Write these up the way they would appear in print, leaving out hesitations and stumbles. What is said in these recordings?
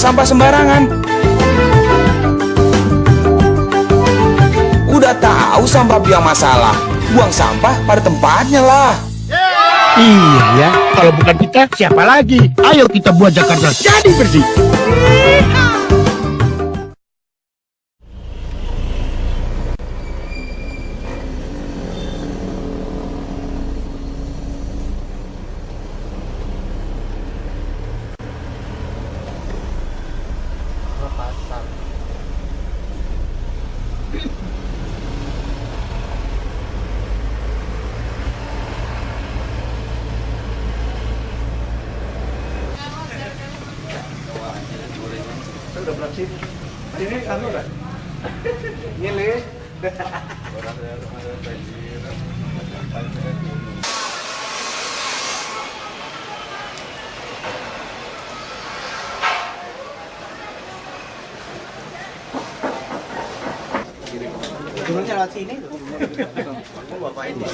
sampah sembarangan. Udah tahu sampah biang masalah, buang sampah pada tempatnya lah. Iya ya, kalau bukan kita siapa lagi? Ayo kita buat Jakarta jadi bersih. Udah bersih. Ini anu enggak? Nyilih. Turunnya lewat sini tuh. Aku bapak ini.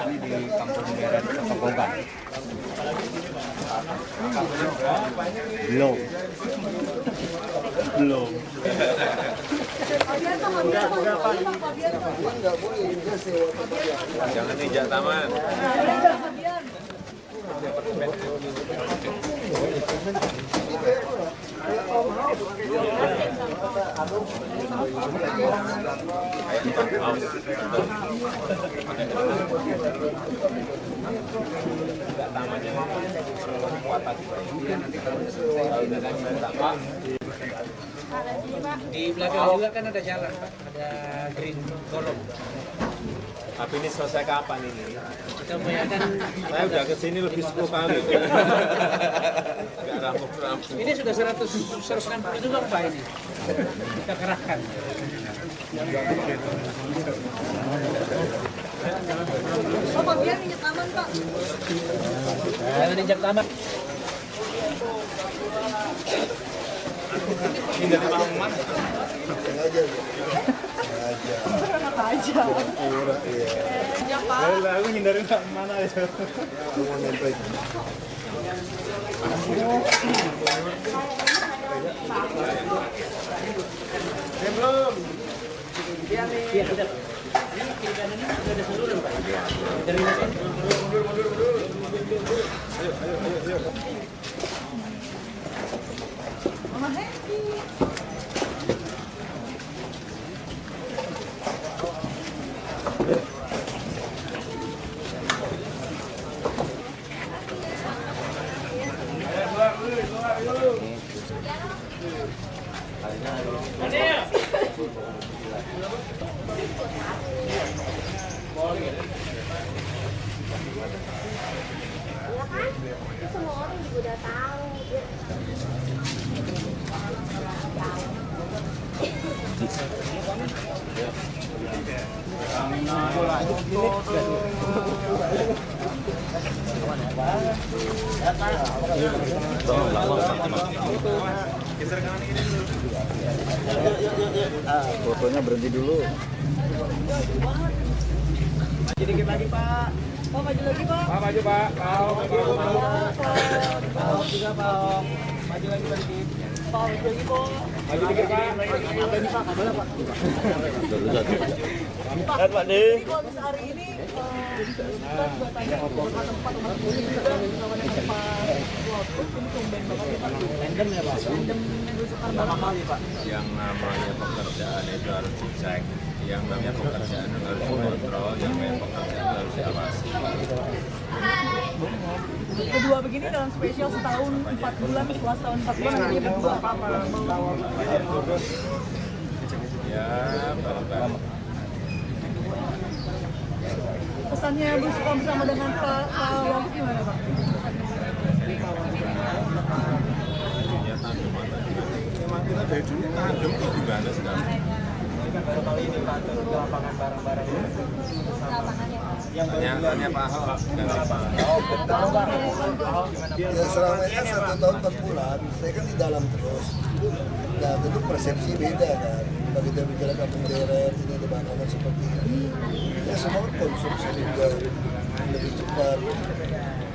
Ini di kampung daerah Kepokan. Belum. Jangan injak taman. Di belakang juga kan ada jalan, Pak. Ada green kolom. Tapi ini selesai kapan ini? Kebanyakan Saya udah kesini lebih 10 kali. Nggak rampung-rampung. ini sudah 160 juga Pak ini. Kita kerahkan. Oh, Pak Biar minyak taman, Pak. Jangan injak taman. Ini dari mana? Enak aja. Ya, Pak. Aku hindarin mana aja. Belum. Iya, sudah. Ini kiri kanan ini sudah ada saluran, Pak. Dari mana? Mundur. Ayo. Mama happy. Semua orang juga udah tahu. Fotonya berhenti dulu. Maju dikit lagi, Pak. Oh, maju lagi, Pak. Pak, maju Pak. Pak juga, Pak. Maju lagi sedikit. Pak, maju lagi, Pak. Maju dikit Pak. Apa ini, Pak? Kabel, Pak. Lihat Pak De. Jadi kalau misalnya hari ini kita juga tanya tempat umat muslim juga sama dengan tempat waktu ini tumben banget ya, Pak. Random ya, Pak. Random Pertama kali, Pak. Yang namanya pekerjaan itu harus dicek. Yang namanya pekerjaan itu harus dikontrol. Yang namanya pekerjaan itu harus diawasi. Kedua begini dalam spesial setahun 4 bulan, setelah setahun 4 bulan akhirnya berdua. Ya, bareng-bareng. Pesannya bersuka bersama dengan Pak Wagub gimana, Pak? Dunia tandem. Memang kita dari dulu tandem tuh gimana sekarang? kan baru kali ini Pak turun ke lapangan bareng-bareng. Tanya Pak Ahok. Ya selama ini 1 tahun 4 bulan, saya kan di dalam terus. Nah tentu persepsi beda kan. Kalau kita bicara kampung deret, ini ada makanan seperti ini. Ya semua kan konsumsi juga lebih cepat.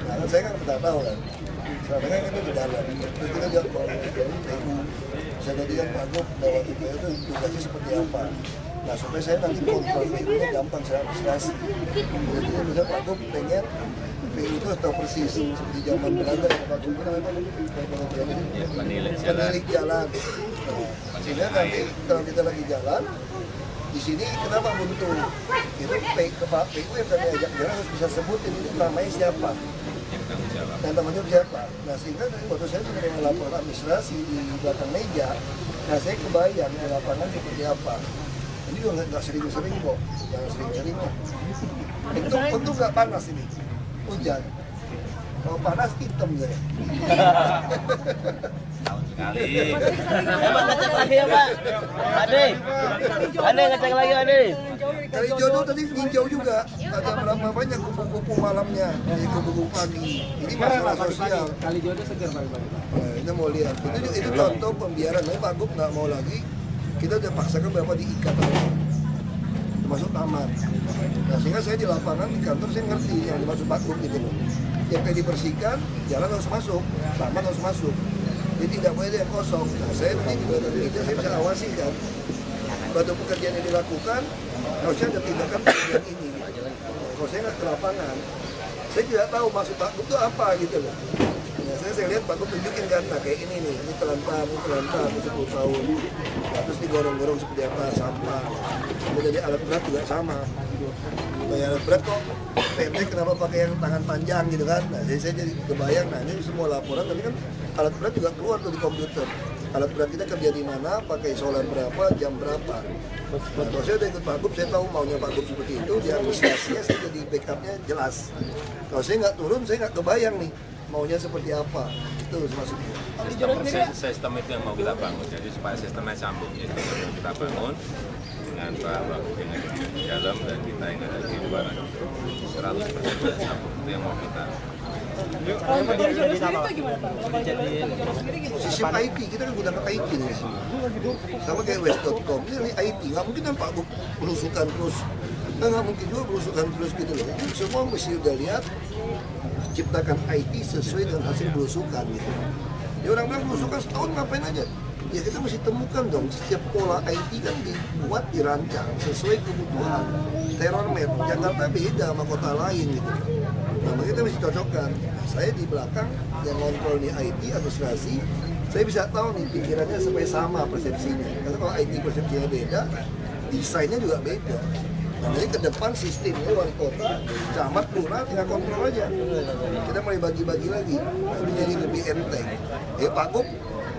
Nah kan saya kan tidak tahu kan. Selama ini kita di dalam. Terus kita juga mau PU. Saya tadi kan Pak Gub lewat itu tugasnya seperti apa. Nah supaya saya nanti kontrol PU-nya gampang saya administrasi. Jadi bisa Pak Gub pengen PU itu tahu persis seperti zaman Belanda Pak Gub penilik jalan. Sehingga nanti kalau kita lagi jalan di sini kenapa buntu? Itu PU yang kami ajak jalan harus bisa sebutin ini namanya siapa. Dan teman-teman siapa? Nah sehingga waktu saya menerima laporan administrasi di belakang meja, nah saya kebayang di lapangan seperti apa. Ini juga nggak sering-sering kok, jangan sering-sering kok. Tentu nggak panas ini, hujan. Kalau panas hitam saya. Sekali. Pak ngecek lagi ya Pak. Ade ngecek lagi Ade. Kali jodoh tadi hijau juga, ada berapa banyak kupu-kupu malamnya, jadi kupu-kupu pagi. Ini masalah sosial. Kali jodoh segar pagi-pagi. Nah, kita mau lihat, itu contoh pembiaran. Tapi Pak Gub nggak mau lagi, kita udah paksakan berapa diikat termasuk taman. Nah sehingga saya di lapangan di kantor saya ngerti yang dimaksud Pak Gub gitu loh. Yang kayak dibersihkan, jalan harus masuk, taman harus masuk. Jadi tidak boleh ada yang kosong. Nah saya nanti di belakang meja saya bisa awasi kan. Pada pekerjaan yang dilakukan, harusnya ada tindakan pekerjaan ini. Kalau saya nggak ke lapangan, saya tidak tahu maksud Pak Gub itu apa gitu loh. Nah, saya lihat Pak Gub tunjukin kan, nah kayak ini nih, ini telantar, 10 tahun. Nah, terus digorong-gorong seperti apa, sampah. Jadi alat berat juga sama. Kayak alat berat kok pendek, kenapa pakai yang tangan panjang gitu kan. Nah, saya jadi kebayang, nah ini semua laporan, tapi kan alat berat juga keluar tuh di komputer. Alat berat kita kerja di mana, pakai solar berapa, jam berapa. Kalau saya udah ikut Pak Gub, saya tahu maunya Pak Gub seperti itu, di administrasinya saya jadi backupnya jelas. Kalau saya nggak turun, saya nggak kebayang nih maunya seperti apa. Itu maksudnya. Sistem itu yang mau kita bangun, jadi supaya sistemnya sambung, itu yang mau kita bangun dengan Pak Wagub yang ada di dalam dan kita yang ada di luar 100% sambung, itu yang mau kita. Kalau untuk jodoh sendiri Pak gimana Pak? Kalau jodoh sendiri gimana? Sistem IT, kita kan gunakan IT nih. Sama kayak West.com, ini IT, nggak mungkin kan Pak Gub belusukan terus. Nggak mungkin juga belusukan terus gitu loh. Semua mesti udah lihat, ciptakan IT sesuai dengan hasil belusukan gitu. Ya orang bilang belusukan setahun ngapain aja? Ya kita mesti temukan dong, setiap pola IT kan dibuat, dirancang sesuai kebutuhan. Terormet, Jakarta beda sama kota lain gitu. Nah, kita mesti cocokkan. Saya di belakang yang ngontrol nih IT, administrasi, saya bisa tahu nih pikirannya supaya sama persepsinya. Karena kalau IT persepsinya beda, desainnya juga beda. Nah, jadi ke depan sistemnya wali kota, camat, lurah, tinggal kontrol aja. Kita mulai bagi-bagi lagi, nah, jadi lebih enteng. Pak Gub,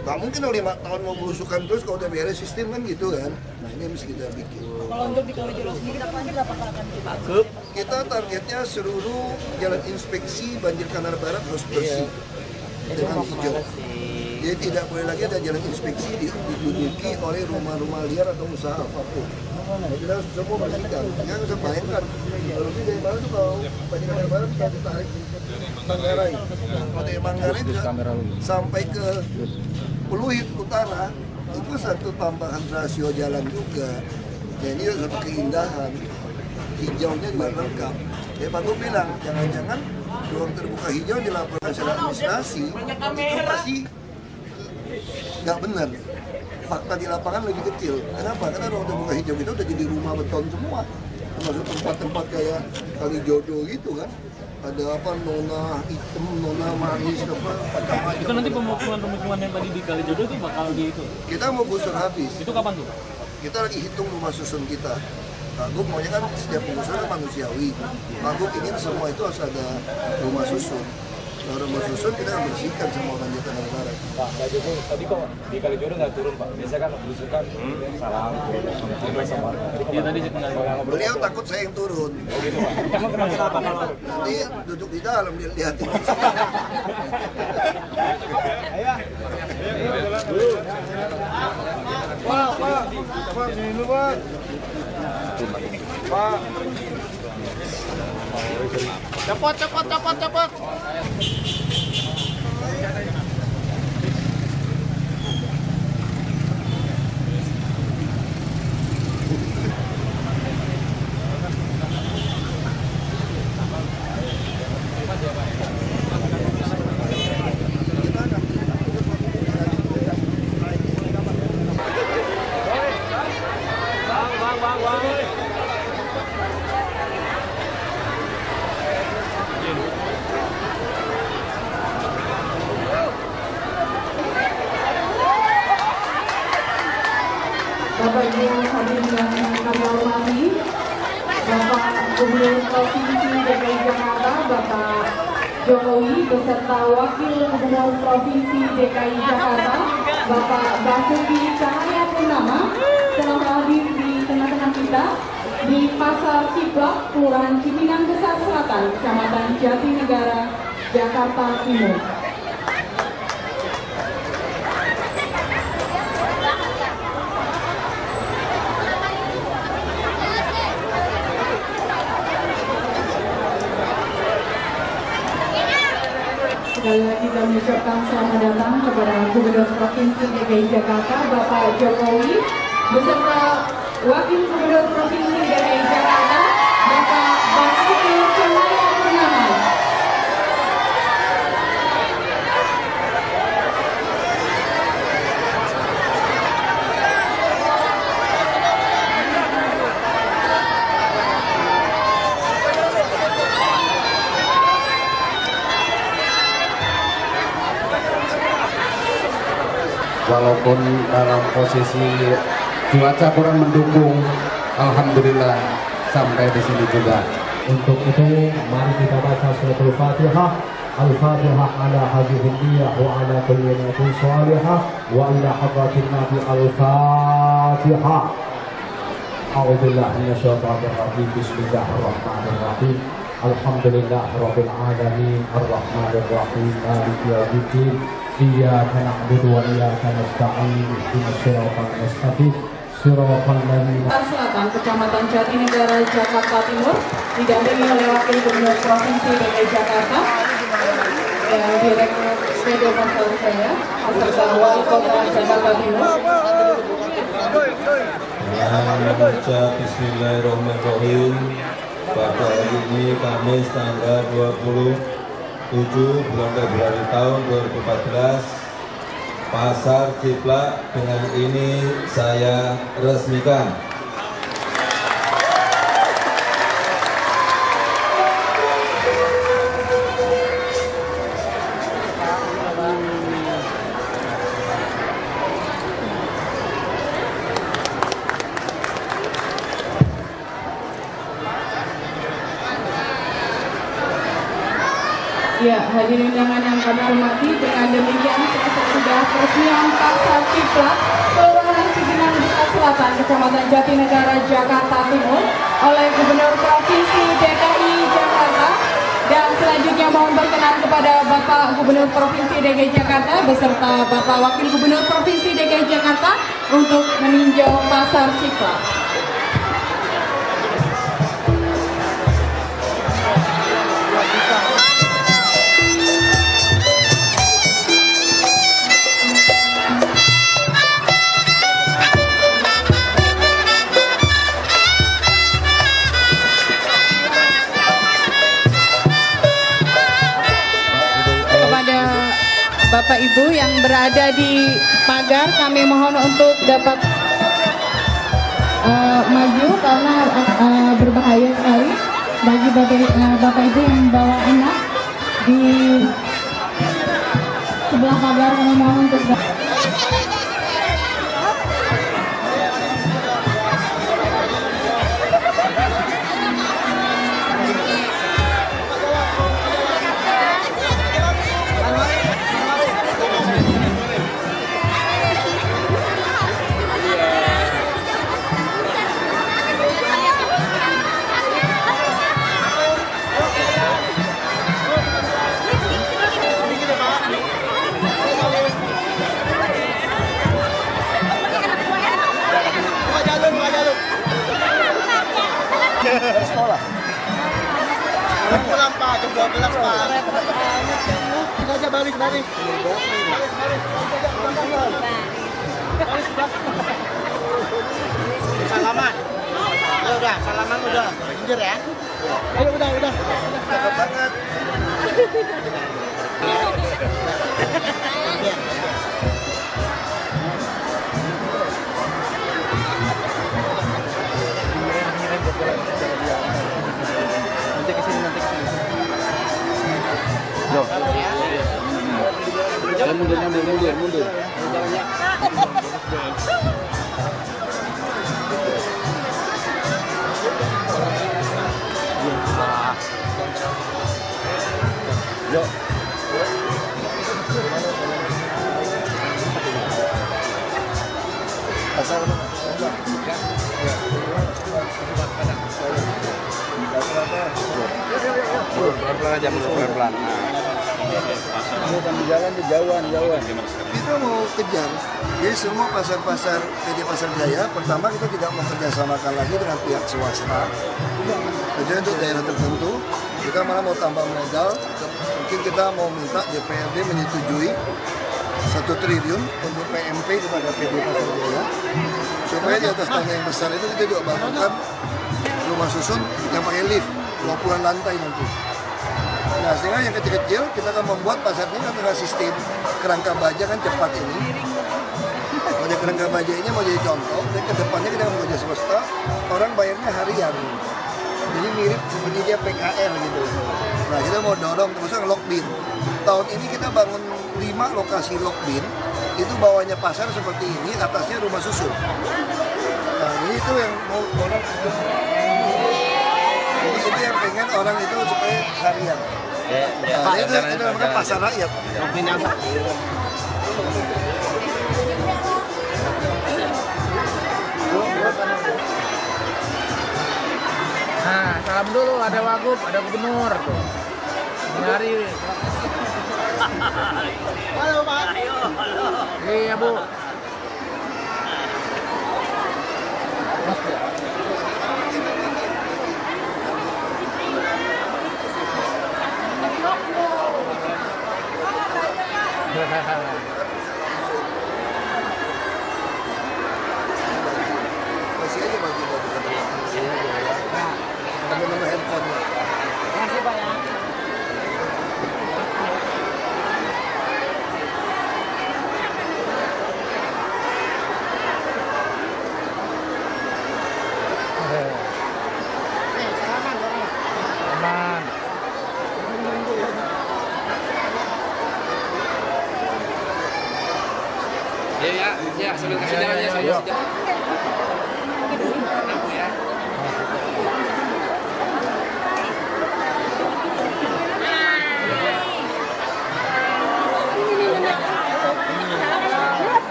nggak mungkin 5 tahun mau belusukan terus kalau udah beres sistem kan gitu kan. Nah ini yang mesti kita bikin. Kalau untuk di Kalijodo sendiri targetnya berapa akan Pak Gub. Kita targetnya seluruh jalan inspeksi banjir kanal barat harus bersih dengan hijau. Jadi tidak boleh lagi ada jalan inspeksi diduduki oleh rumah-rumah liar atau usaha apapun. Kita harus semua bersihkan. Jangan bisa bayangkan. Kalau dari barat itu kalau banjir kanal barat kita ditarik Manggarai. Kalau dari Manggarai bisa sampai ke Pluit Utara itu satu tambahan rasio jalan juga. Ya ini satu keindahan. Hijaunya juga lengkap. Ya Pak Gub bilang, jangan-jangan ruang terbuka hijau dilaporkan secara administrasi itu pasti nggak benar. Fakta di lapangan lebih kecil. Kenapa? Karena ruang terbuka hijau kita udah jadi rumah beton semua. Termasuk tempat-tempat kayak Kalijodo gitu kan. Ada apa, nona hitam, nona manis, apa, macam-macam. Itu nanti pemukiman yang tadi di Kalijodo itu bakal di itu? Kita mau gusur habis. Itu kapan tuh? Kita lagi hitung rumah susun kita. Pak Gub maunya kan setiap pengusaha manusiawi. Pak Gub ingin semua itu harus ada rumah susun. Nah, rumah susun kita akan bersihkan semua banjir kanal barat. Pak Jokowi tadi kok di Kalijodo nggak turun Pak? Biasa kan belusukan salam, sama. Iya tadi sih tinggal. Beliau takut saya yang turun. Oh gitu Pak. Emang kenapa Pak? Nanti duduk di dalam lihatin. Ayo. Pak, sini dulu Pak. Pak. Cepot. Bapak Ibu hadirin yang kami hormati, Bapak Gubernur Provinsi DKI Jakarta, Bapak Jokowi beserta Wakil Gubernur Provinsi DKI Jakarta, Bapak Basuki Cahayapurnama telah hadir di tengah-tengah kita di Pasar Ciplak, Kelurahan Cipinang Besar Selatan, Kecamatan Jatinegara, Jakarta Timur. Sekali lagi kami ucapkan selamat datang kepada Gubernur Provinsi DKI Jakarta, Bapak Jokowi, beserta Wakil Gubernur Provinsi DKI Jakarta, Bapak Basuki Cahayapurnama. Walaupun dalam posisi cuaca kurang mendukung, alhamdulillah sampai di sini juga. Untuk itu mari kita baca suratul Fatihah. Al-Fatihah ala hadhihi niyah wa ala kulli niyatin salihah wa ila hadratin Nabi Al-Fatihah. A'udzubillahi minasyaitonir rajim. Bismillahirrahmanirrahim. Alhamdulillahirabbil alamin arrahmanir rahim maliki yaumiddin. Iyyaka na'budu wa iyyaka nasta'in ihdinas siratal mustaqim siratal ladzina Selatan, Kecamatan Jatinegara, Jakarta Timur, didampingi oleh Wakil Gubernur Provinsi DKI Jakarta dan Direktur PD Pasar saya, beserta Wali Kota Jakarta Timur. Bismillahirrahmanirrahim. Pada hari ini Kamis tanggal 27 bulan Februari tahun 2014, Pasar Ciplak dengan ini saya resmikan. Ya, hadirin undangan yang kami hormati, dengan demikian sudah peresmian Pasar Ciplak, Kelurahan Cipinang Besar Selatan, Kecamatan Jatinegara, Jakarta Timur oleh Gubernur Provinsi DKI Jakarta. Dan selanjutnya mohon berkenan kepada Bapak Gubernur Provinsi DKI Jakarta beserta Bapak Wakil Gubernur Provinsi DKI Jakarta untuk meninjau Pasar Ciplak. Bapak Ibu yang berada di pagar, kami mohon untuk dapat maju karena berbahaya sekali bagi Bapak Ibu yang membawa anak di sebelah pagar. Kami mohon untuk sekolah. Pulang Pak, jam 12 Pak. Ini aja baris. Salaman. Ya udah, salaman udah. Jujur ya. Ayo udah. Cakep banget. Nanti kesini. Loh. Jalan mundur. Jalannya. Yuk. Pasar mana? Pelan-pelan aja, pelan-pelan. Di jalan jauhan. Kita mau kejar. Jadi semua pasar-pasar PD Pasar Jaya, pertama kita tidak mau kerjasamakan lagi dengan pihak swasta. Kecuali untuk daerah tertentu, kita malah mau tambah modal. Mungkin kita mau minta DPRD menyetujui 1 triliun untuk PMP kepada PD Pasar Jaya, supaya di atas tanah yang besar itu kita juga bangunkan rumah susun yang pakai lift, 20-an lantai nanti. Nah, sehingga yang kecil-kecil kita akan membuat pasarnya kan dengan sistem kerangka baja kan cepat ini. Model kerangka baja ini mau jadi contoh, dan kedepannya kita akan bekerja swasta, orang bayarnya harian. Jadi mirip seperti dia PKL gitu. Nah, kita mau dorong terus lock bin. Tahun ini kita bangun 5 lokasi lock bin, itu bawahnya pasar seperti ini, atasnya rumah susun. Nah, ini itu yang mau orang, jadi itu yang pengen orang itu supaya harian. Nah, itu namanya pasar rakyat. Nah, salam dulu, ada wagub, ada gubernur tuh. Nyari. Halo Pak. Iya, Bu. Masih aja bagi nomor handphone-nya. Makasih, Pak ya. Aman. Ya, sambil kasih jalan ya, sambil kasih jalan.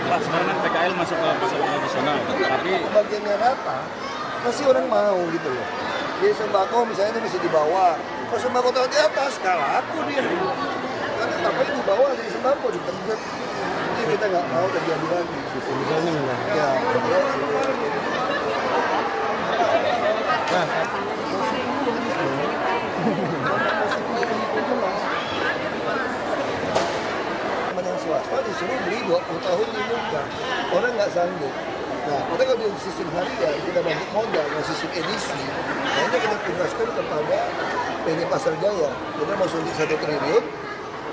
Pak, sebenarnya PKL masuk ke pasar tradisional, tapi bagiannya rata, pasti orang mau gitu loh. Jadi sembako misalnya itu bisa dibawa, kalau sembako taruh di atas, nggak laku dia. Karena ngapain dibawa dari sembako ditempel. Ini kita nggak mau terjadi lagi. Ya. Yang swasta disuruh beli 20 tahun di muka, orang nggak sanggup. Nah, kita kalau di sistem harian kita bagi modal, dan sistem edisi, nah ini kita tugaskan kepada PD Pasar Jaya. Kita mau suntik 1 triliun,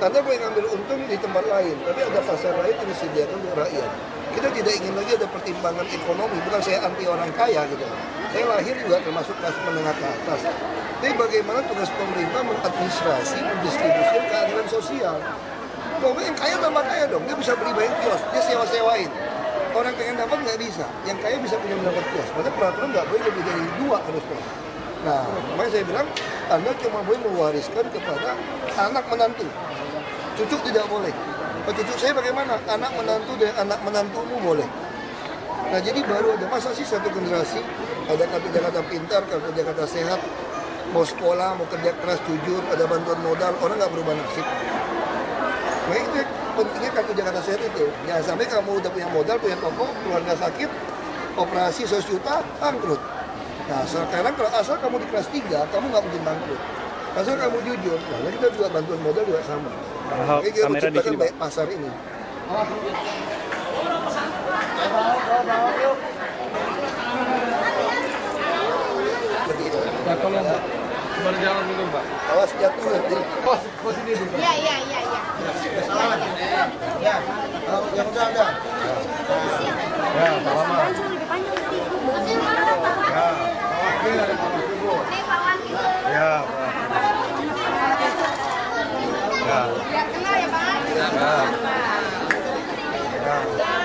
karena boleh ngambil untung di tempat lain, tapi ada pasar lain yang disediakan untuk rakyat. Kita tidak ingin lagi ada pertimbangan ekonomi, bukan saya anti orang kaya gitu. Saya lahir juga termasuk kelas menengah ke atas. Tapi bagaimana tugas pemerintah mengadministrasi, mendistribusi keadilan sosial. Pokoknya yang kaya tambah kaya dong, dia bisa beli banyak kios, dia sewa-sewain. Orang pengen dapat nggak bisa, yang kaya bisa punya mendapat kios. Karena peraturan nggak boleh lebih dari 2 harusnya. Nah, makanya saya bilang, Anda cuma boleh mewariskan kepada anak menantu. Cucu tidak boleh. Cucu saya bagaimana? Anak menantu dan anak menantumu boleh. Nah jadi baru ada masa sih satu generasi ada kartu Jakarta Pintar, kartu Jakarta Sehat, mau sekolah, mau kerja keras, jujur, ada bantuan modal, orang nggak berubah nasib. Nah itu pentingnya kartu Jakarta Sehat itu. Jangan sampai kamu udah punya modal, punya toko, keluarga sakit, operasi 100 juta, bangkrut. Nah sekarang kalau asal kamu di kelas 3, kamu nggak mungkin bangkrut. Asal kamu jujur, karena kita juga bantuan modal juga sama. Jadi kita menciptakan baik pasar ini. Nah, tolong Pak, berjalan dulu Pak. Awas jatuh nanti. Posisi dulu. Iya. Ya, yang udah ada. Ya, salaman. Ya. Kenal ya Pak?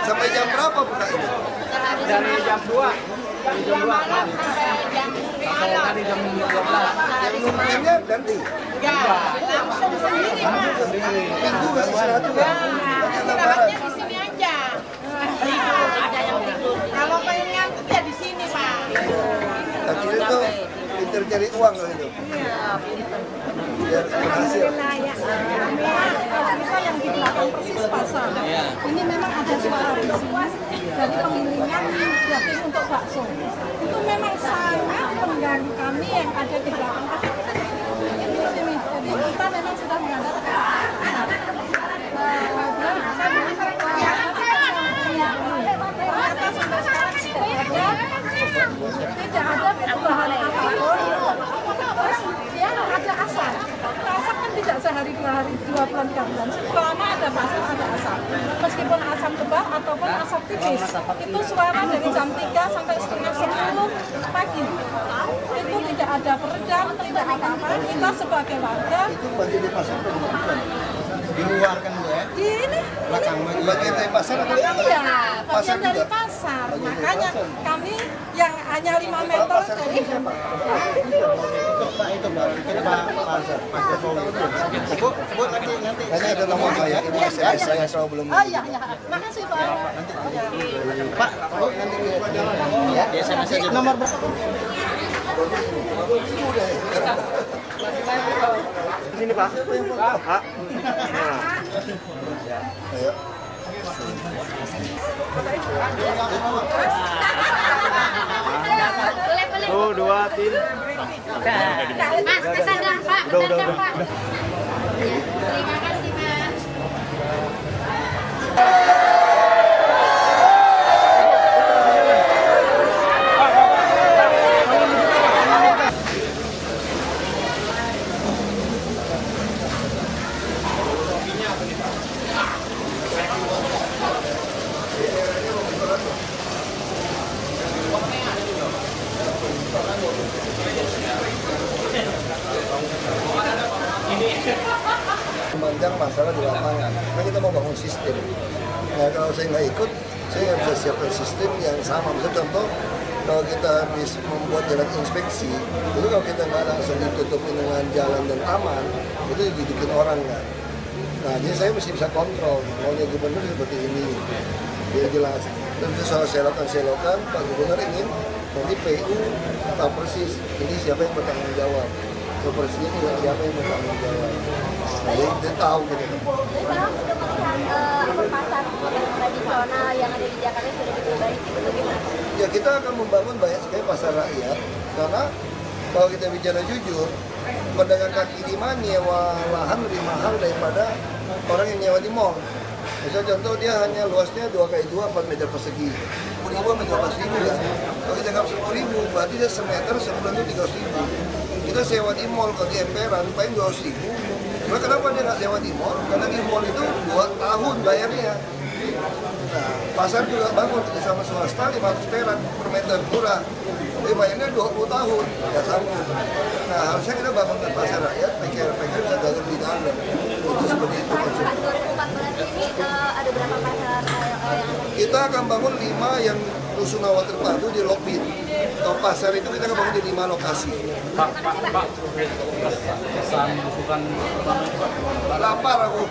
Sampai jam berapa buka ini? Dari jam 2. Dari jam malam sampai jam malam. Tadi jam 12. Lumayannya ganti. Ya, langsung sendiri. Minggu nggak istirahat juga. Istirahatnya di sini aja. Kalau pengen ngantuk ya di sini Pak. Akhirnya tuh pinter cari uang loh itu. Biar berhasil. Kita yang di belakang persis pasar. Ini memang ada suara bisnis dari pemiliknya yakin untuk bakso. Itu memang sangat mengganggu kami yang ada di belakang pasar. Jadi kita memang sudah mengandalkan. Tidak ada perubahan apapun. Yang ada asap. Asap kan tidak sehari 2 bulan 3 bulan. Selama ada pasar ada asap. Meskipun asap tebal ataupun asap tipis. Itu suara dari jam 3 sampai setengah 10 pagi. Itu tidak ada peredam, tidak apa-apa. Kita sebagai warga. Itu bagian dari pasar atau bukan? Di luar kan Bu ya? Di ini. Belakang bagian dari pasar atau Iya, pasar bagian dari juga? pasar. Makanya kami yang hanya 5 meter dari Pak itu Pak, Pak Jokowi itu. Sebut nanti. Ini ada nomor saya, ini SMS saya kalau belum. Oh iya. Makasih Pak. Pak, nanti ya. Di SMS aja. Nomor berapa? Sini Pak. Pak. Ayo. Tuh, 2 tim. Mas, kesana Pak. Udah. Pak. Terima kasih Mas. Memandang masalah di lapangan, kan kita mau bangun sistem. Nah kalau saya nggak ikut, saya nggak bisa siapkan sistem yang sama. Misalnya contoh, kalau kita habis membuat jalan inspeksi, itu kalau kita nggak langsung ditutupin dengan jalan dan taman, itu dibikin orang kan. Nah jadi saya mesti bisa kontrol, maunya gubernur seperti ini, dia jelas. Dan itu soal selokan, Pak Gubernur ingin nanti PU tahu persis ini siapa yang bertanggung jawab. Persis ini siapa yang bertanggung jawab. Jadi dia tahu gitu. Jadi sekarang sudah melihat pasar tradisional yang ada di Jakarta sudah diperbaiki itu bagaimana? Ya kita akan membangun banyak sekali pasar rakyat karena kalau kita bicara jujur, pedagang kaki lima nyewa lahan lebih mahal daripada orang yang nyewa di mall. Misalnya contoh dia hanya luasnya 2x2 4 meter persegi. 10.000 sampai 12.000 kan. Kalau kita nggak 10.000 berarti dia semeter sebulan itu 300.000. Kita sewa di mall kalau di emperan paling 200.000. Cuma kenapa dia nggak sewa di mall? Karena di mall itu 2 tahun bayarnya. Nah, pasar juga bangun sama swasta 500 perak per meter murah. Jadi bayarnya 20 tahun, nggak sanggup. Nah, harusnya kita bangunkan pasar rakyat, PKR bisa dagang di dalam. Itu seperti itu konsepnya. 2014 ini ada berapa pasar yang Kita akan bangun 5 yang Rusunawa terpadu di Lokbin. Atau pasar itu kita bangun di 5 lokasi. Pak, kesan bukan lapar aku.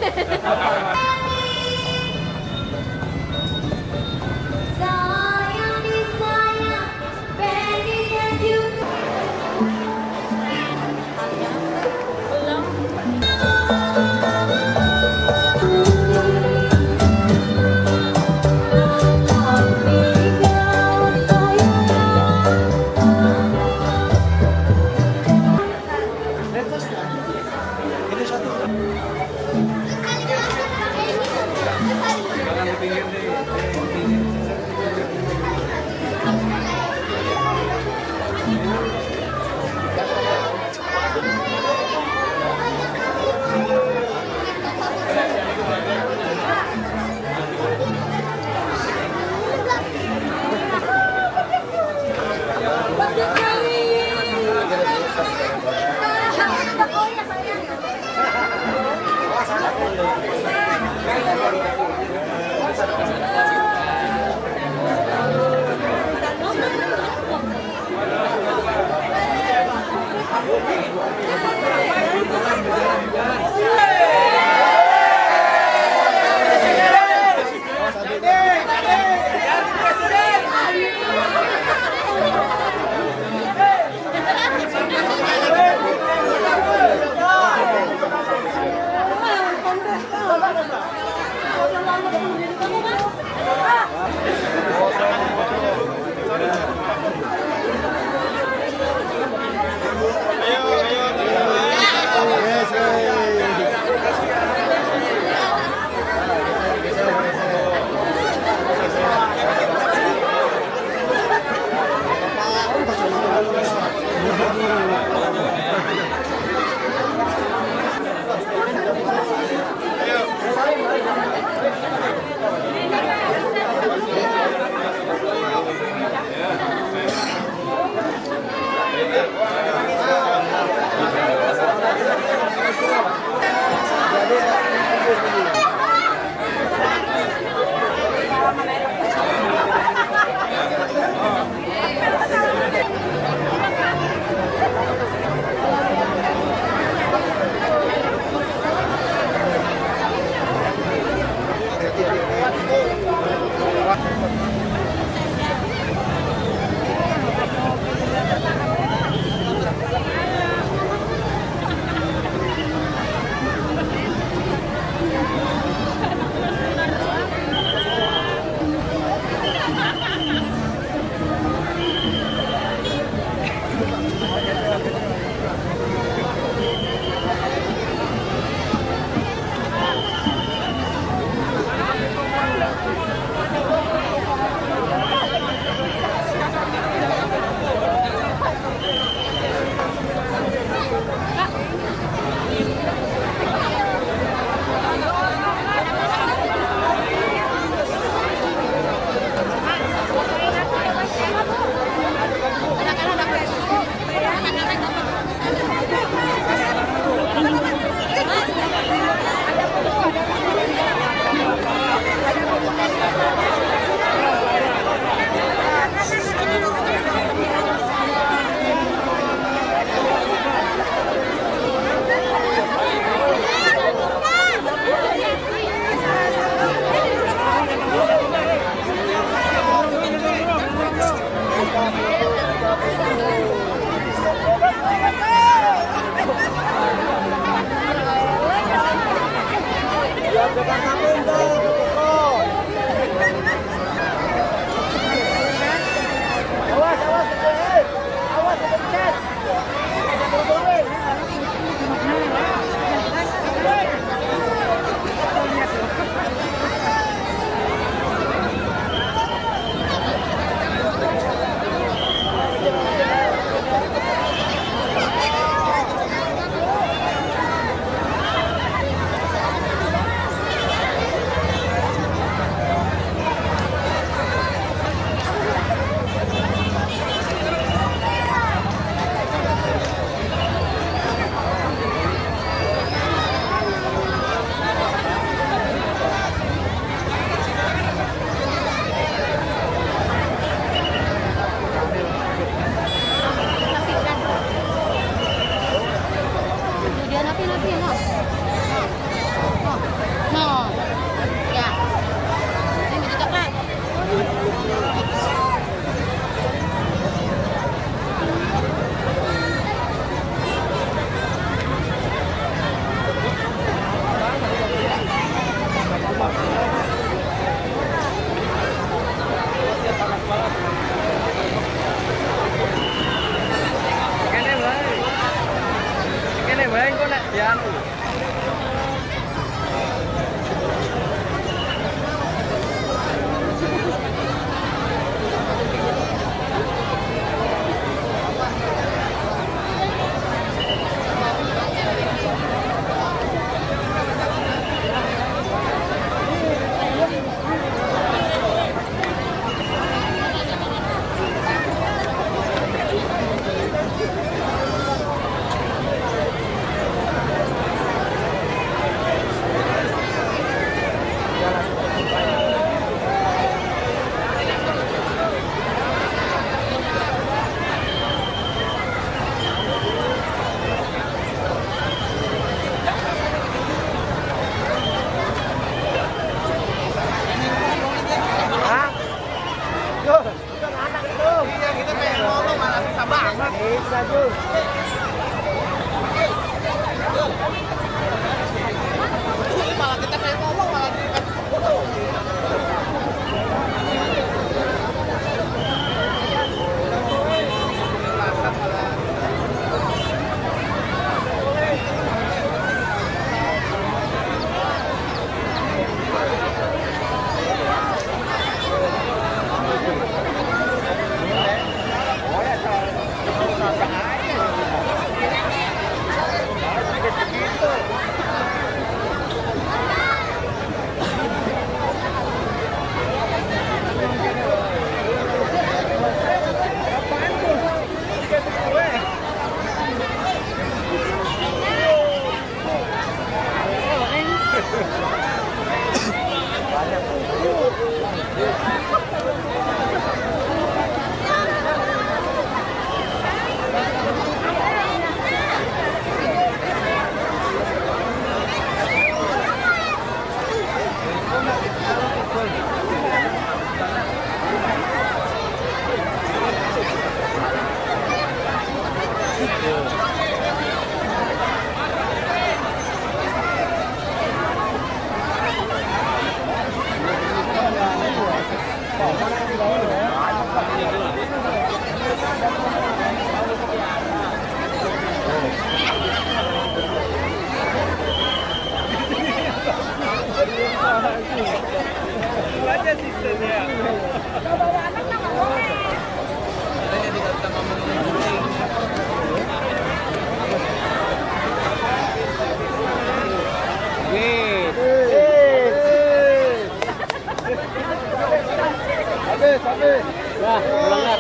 Ya, melanggar.